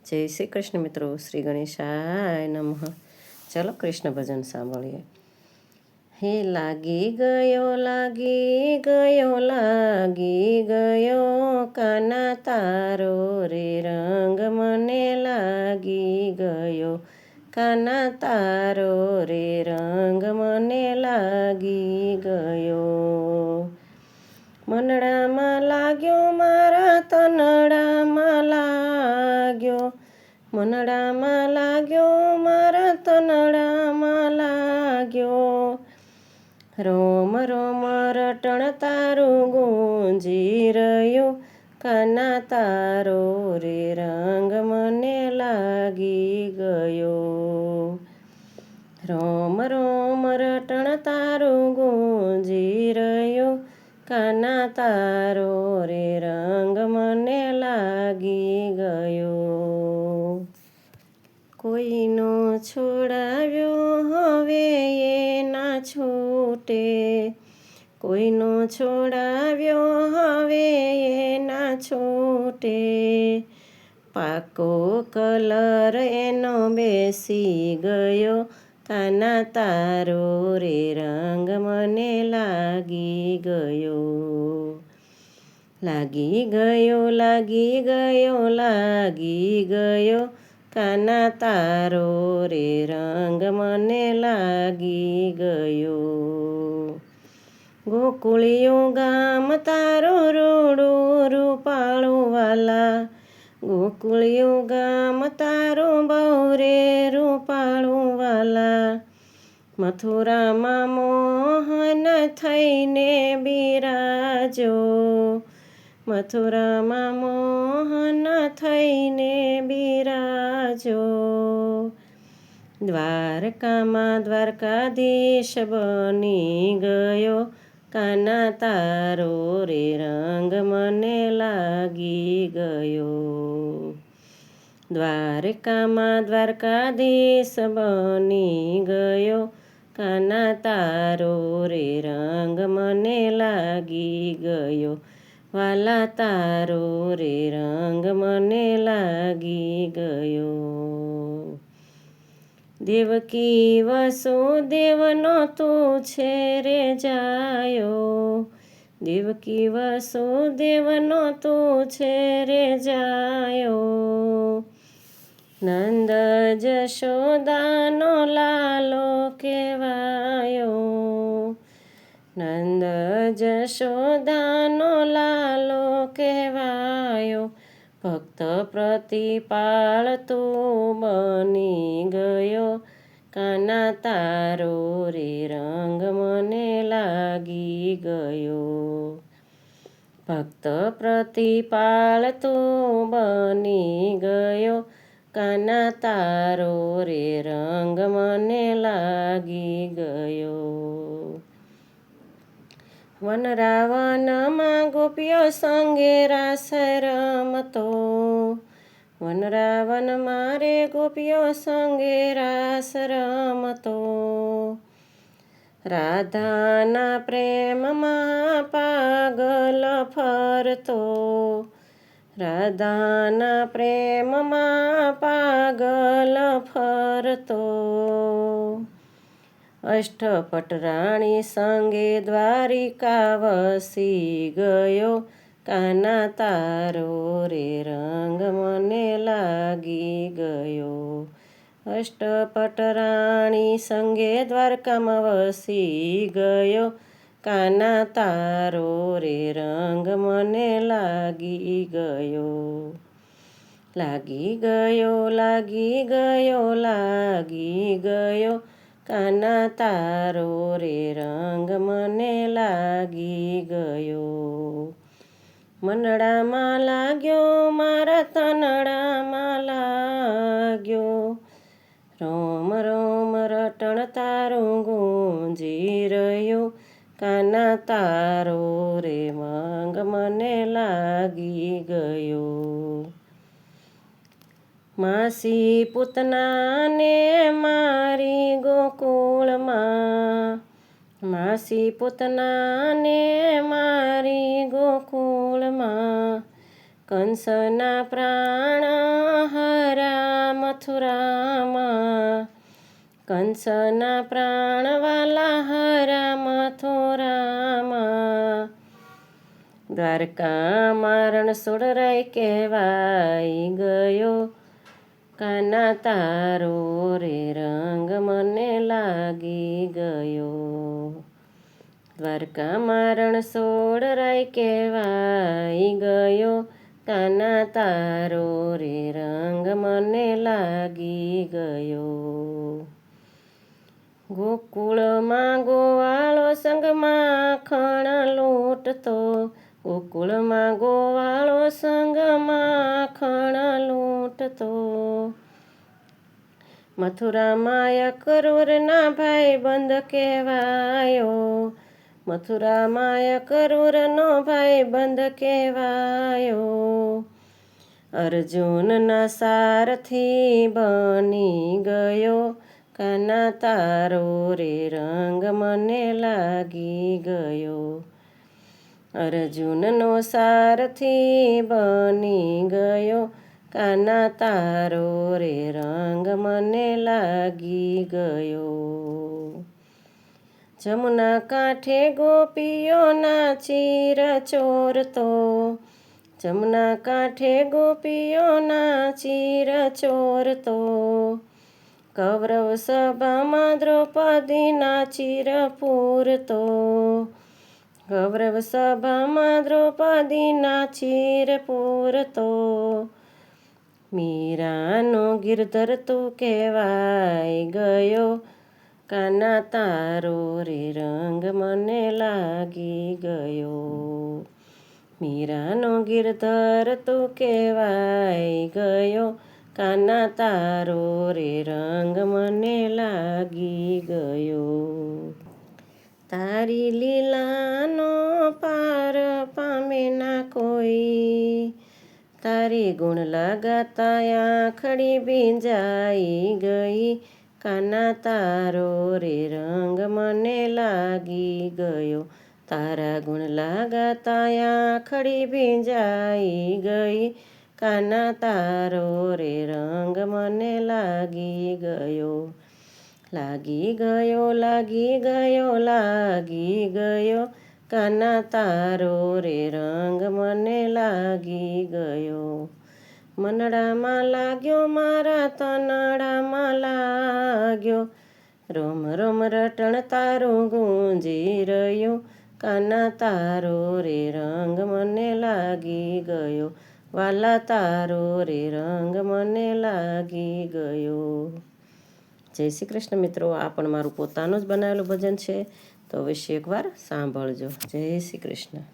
જય શ્રી કૃષ્ણ મિત્રો, શ્રી ગણેશાય નમઃ. ચલો કૃષ્ણ ભજન સાંભળીએ. હે લાગી ગયો લાગી ગયો લાગી ગયો કાના તારો રે રંગ મને લાગી ગયો કાના તારો રે રંગ મને લાગી ગયો. મનડામાં લાગ્યો મારા તનડામાં લાગ્યો મનડામાં લાગ્યો મારા તનડામાં લાગ્યો. રોમ રોમ રટણ તારું ગુંજી રહ્યું કાના તારો રે રંગ મને લાગી ગયો. રોમ રોમ રટણ તારું ગુંજી રહ્યું કાના તારો રે રંગ મને લાગી ગયો. કોઈનો છોડાવ્યો હવે એ ના છૂટે કોઈનો છોડાવ્યો હવે એ ના છૂટે. પાકો કલર એનો બેસી ગયો કાના તારો રે રંગ મને લાગી ગયો. લાગી ગયો લાગી ગયો લાગી ગયો કાના તારો રે રંગ મને લાગી ગયો. ગોકુળિયું ગામ તારું રૂડું રૂપાળું વાલા ગોકુળિયું ગામ તારું બહુ રે રૂપાળું વાલા. મથુરામાં મોહન થઈને બિરાજો મથુરામાં મોહન થઈને બિરાજો. દ્વારકામાં દ્વારકાધીશ બની ગયો કાના તારો રે રંગ મને લાગી ગયો. દ્વારકામાં દ્વારકાધીશ બની ગયો કાના તારો રે રંગ મને લાગી ગયો. વાલા તારો રે રંગ મને લાગી ગયો. દેવકી વસુદેવનો તું છે રે જાયો દેવકી વસુદેવનો તું છે રે જાયો. નંદ જશોદાનો લાલો કહેવાયો નંદ જશોદાનો લાલો કહેવાયો. ભક્ત પ્રતિપાળ તું બની ગયો કાના તારો રે રંગ મને લાગી ગયો. ભક્ત પ્રતિપાળ તું બની ગયો કાના તારો રે રંગ મને લાગી ગયો. વનરાવનમાં ગોપીઓ સંગે રાસ રમતો વનરાવન મારે ગોપીઓ સંગે રાસ રમતો. રાધાના પ્રેમમાં પાગલ ફરતો રાધાના પ્રેમમાં પાગલ ફરતો. અષ્ટપટ રાણી સંગે દ્વારિકા વસી ગયો કાના તારો રે રંગ મને લાગી ગયો. અષ્ટપટ રાણી સંગે દ્વારકામાં વસી ગયો કાના તારો રે રંગ મને લાગી ગયો. લાગી ગયો લાગી ગયો લાગી ગયો કાના તારો રે રંગ મને લાગી ગયો. મનડામાં લાગ્યો મારા તનડામાં લાગ્યો રોમ રોમ રટણ તારું ગુંજી રહ્યું કાના તારો રે રંગ મને લાગી ગયો. માસી પૂતનાને મારી ગોકુળમાં માસી પૂતનાને મારી ગોકુળમાં કંસના પ્રાણ હર મથુરામાં. કંસના પ્રાણવાલા હરા મથુરામાં. દ્વારકામાં રણછોડરાય કહેવાઈ ગયો, કાના તારો રે રંગ મને લાગી ગયો. દ્વારકામાં રણછોડરાય કહેવાઈ ગયો, કાના તારો રે રંગ મને લાગી ગયો. ગોકુળમાં ગોવાળો સંગમાં માખણ લૂંટતો, ગોકુળમાં ગોવાળો સંગમાં માખણ લૂંટતો. મથુરામાં અક્રૂરના ભાઈબંધ કહેવાયો, મથુરામાં અક્રૂરનો ભાઈબંધ કહેવાયો. અર્જુનના સારથી બની ગયો, કાના તારો રે રંગ મને લાગી ગયો. અર્જુનનો સારથી બની ગયો, કાના તારો રે રંગ મને લાગી ગયો. જમુના કાંઠે ગોપીઓના ચીર ચોરતો, જમુના કાંઠે ગોપીઓના ચીર ચોરતો. કૌરવ સભામાં દ્રૌપદીના ચીર પૂરતો, કૌરવ સભામાં દ્રૌપદીના ચીર પૂરતો. મીરાનો ગિરધર તું કહેવાઈ ગયો, કાના તારો રે રંગ મને લાગી ગયો. મીરાનો ગિરધર તું કહેવાઈ ગયો, કાના તારો રે રંગ મને લાગી ગયો. તારી લીલાનો પાર પામે ના કોઈ, તારી ગુણ લગાતા આંખડી ભીંજાઈ ગઈ, કાના તારો રે રંગ મને લાગી ગયો. તારા ગુણ લગાતા આંખડી ભીંજાઈ ગઈ, કાના તારો રે રંગ મને લાગી ગયો. લાગી ગયો, લાગી ગયો, લાગી ગયો, કાના તારો રે રંગ મને લાગી ગયો. મનડામાં લાગ્યો, મારા તનડામાં લાગ્યો, રોમ રોમ રટણ તારું ગુંજી રહ્યું, કાના તારો રે રંગ મને લાગી ગયો. વાલા તારો રે રંગ મને લાગી ગયો. જય શ્રી કૃષ્ણ મિત્રો, આ પણ મારું પોતાનું જ બનાવેલું ભજન છે, તો અવશ્ય એકવાર સાંભળજો. જય શ્રી કૃષ્ણ.